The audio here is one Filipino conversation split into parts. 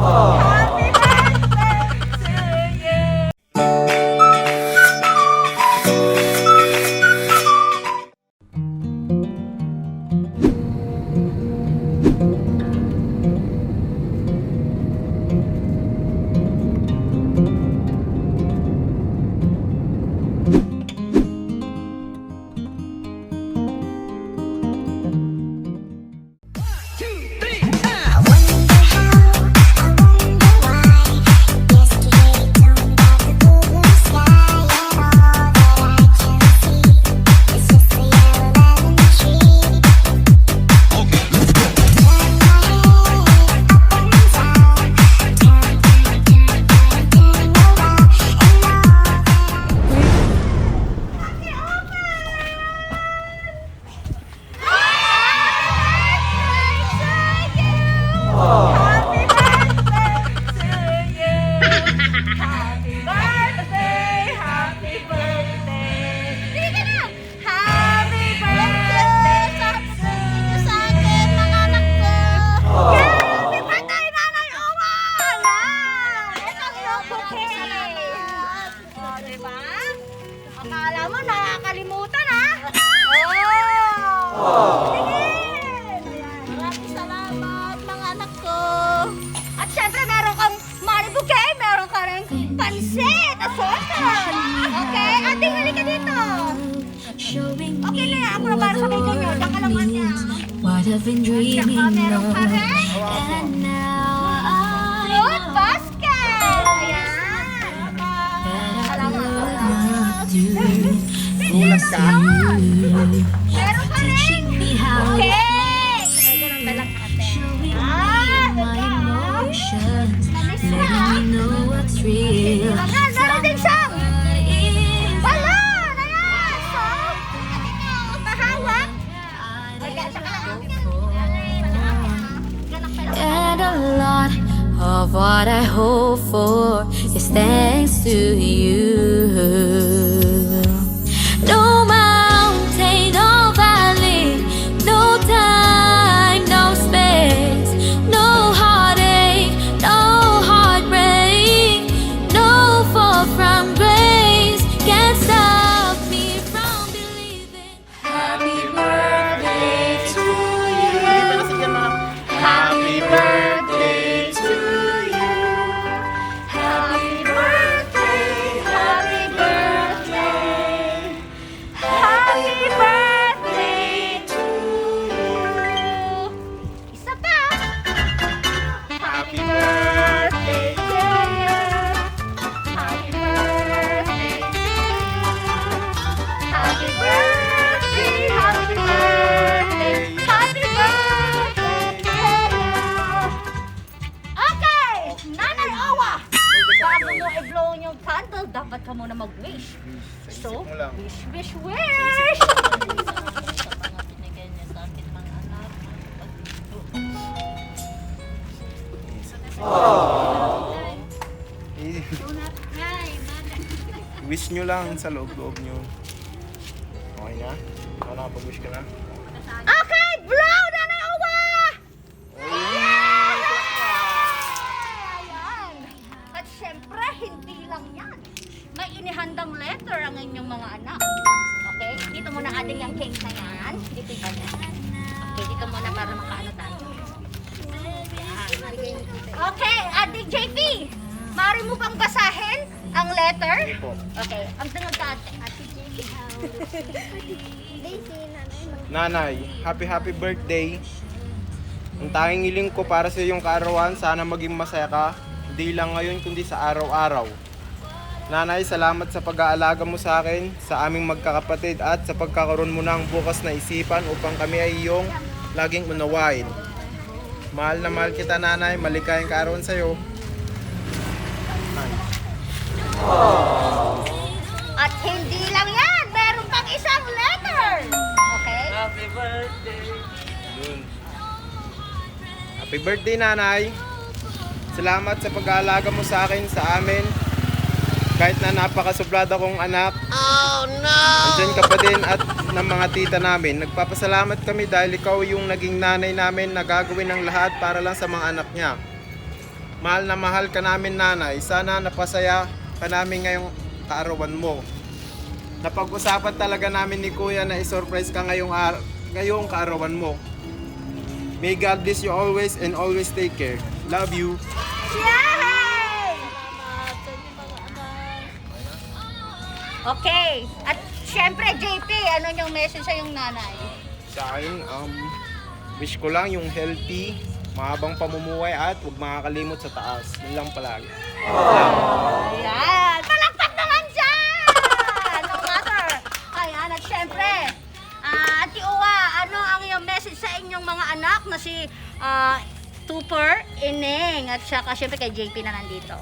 Happy birthday to you. Happy birthday to you. Happy birthday, happy birthday. Sige na. Happy birthday sa akin, mga anak ko. Happy birthday, Nanay Owa. Ito yung bouquet. O, diba? Akala mo nakakalimutan, ha? Sige. Maraming salamat, mga anak ko. At syempre, meron kang Mari Bouquet, meron ka rin pansit, asotan. Okay? Ating, halika dito. Okay na yan, ako na para sa bacon nyo. Diyan ka lang, Anya. What I've been dreaming Meron of, ka rin. and now I Fruit know basket. Ayan. that I Alam mo. could not do Meron things to you. Meron ka rin. Teaching me how to Okay. Ganun talang ate. showing Ah, me my ikaw. emotions, Tamis na. letting me know what's real. Meron din siyang What is balon. Ayan. So, mahawak. And a lot of what I hope for is thanks to you. No mountain, no valley, no time, no space, no heartache, no heartbreak, no fall from grace can stop me from believing. Happy birthday to you. Happy birthday to you. Happy birthday, happy birthday. Happy birthday to you. Isa pa. Happy birthday to you. Happy birthday to you. Happy birthday, happy birthday. Happy birthday to you. Okay, Nanay Owa. Bago mo i-blow yung candle, dapat ka muna mag-wish. So, mo lang. wish, wish, wish! Wish nyo lang sa loob-loob nyo. Okay na? Nakapag-wish ka na? Okay, blow, Nanay Owa! Ayan! At syempre, hindi lang yan. May inihandang letter ang inyong mga anak. Okay? Dito muna ating yung cake na yan. Dito ka na. Okay, dito muna para makaano tayo. Okay, ating JP. Mari mo bang basahin ang letter? Po. Okay, ang tungod ka ate. Ate JP. Nanay, happy birthday. Ang tanging hiling ko para sa iyong kaarawan, sana maging masaya ka. Hindi lang ngayon kundi sa araw-araw. Nanay, salamat sa pag-aalaga mo sa akin, sa aming magkakapatid at sa pagkakaroon mo ng bukas na isipan upang kami ay iyong laging unawain. Mahal na mahal kita, Nanay. Maligayang kaarawan sa iyo. At hindi lang yan, meron pang isang letter. Okay? Yun. Happy birthday, Nanay. Salamat sa pag-aalaga mo sa akin, sa amin. Kahit na napakasublada kong anak. Oh no! Andyan ka pa din at ng mga tita namin. Nagpapasalamat kami dahil ikaw yung naging nanay namin na gagawin ng lahat para lang sa mga anak niya. mahal ka namin, nanay. Sana napasaya ka namin ngayong kaarawan mo. Napag-usapan talaga namin ni kuya na i-surprise ka ngayong kaarawan mo. May God bless you always and always take care. Love you. Yay! Salamat sa inyo mga anak. Okay. At syempre, JP, ano yung message sa yung nanay? Sa akin, wish ko lang yung healthy, mahabang pamumuhay at huwag makakalimot sa taas. Yun lang palagi. Ayan! Palakpak naman dyan! No matter. Ayan, at syempre, Ate Uwa, ano ang iyong message sa inyong mga anak na si Tupper, Ineng, at saka syempre kay JP na nandito?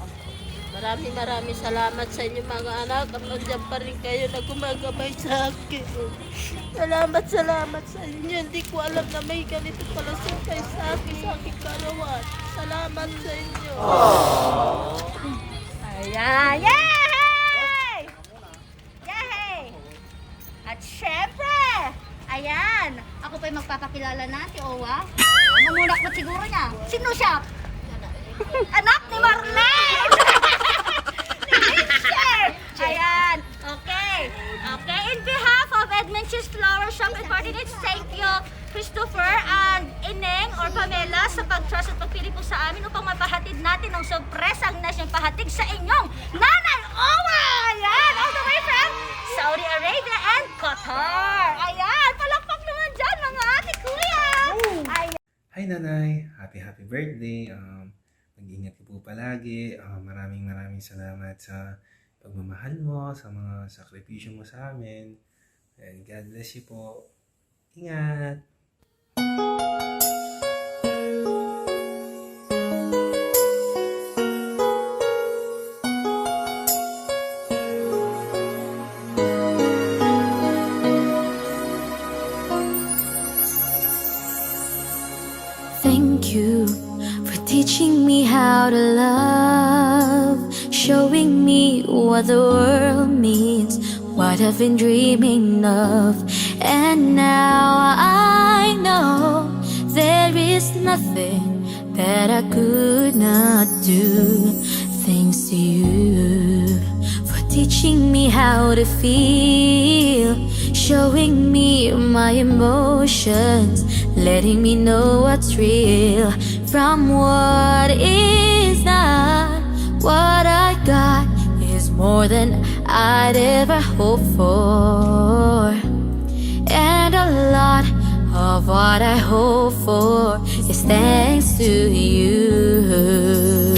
Maraming salamat sa inyo mga anak at nandiyan pa rin kayo na gumagabay sa akin. Salamat sa inyo. Hindi ko alam na may ganito pala kayo sa aking karawan. Salamat sa inyo. Ayan! Yay! Yay! At syempre, ayan, ako pa yung magpapakilala na si Owa. Mamunak mo siguro niya. Sino siya? Anak ni Marlene! Ni Richard! Ayan, okay. Okay, in behalf of Edmonton's Flower Shop and Coordinates, thank you, Christopher and Ineng or Pamela sa pag-trust at pagpili po sa amin upang mapahatid natin ang sorpresang nasyong pahatid sa inyong Nanay Owa! Ayan, all the way from Saudi Arabia and Qatar. Ayan, palakpak naman dyan mga ate kuya. Ayan. Hi nanay, happy birthday. Mag-ingat ka po palagi. Maraming salamat sa pagmamahal mo, sa mga sakripisyo mo sa amin. And God bless you po. Ingat! Thank you for teaching me how to love, showing me what the world means, what I've been dreaming of. And now I know there is nothing that I could not do. Thanks to you for teaching me how to feel, showing me my emotions, letting me know what's real from what is not. What I got is more than I'd ever hoped for, and a lot of what I hope for is thanks to you.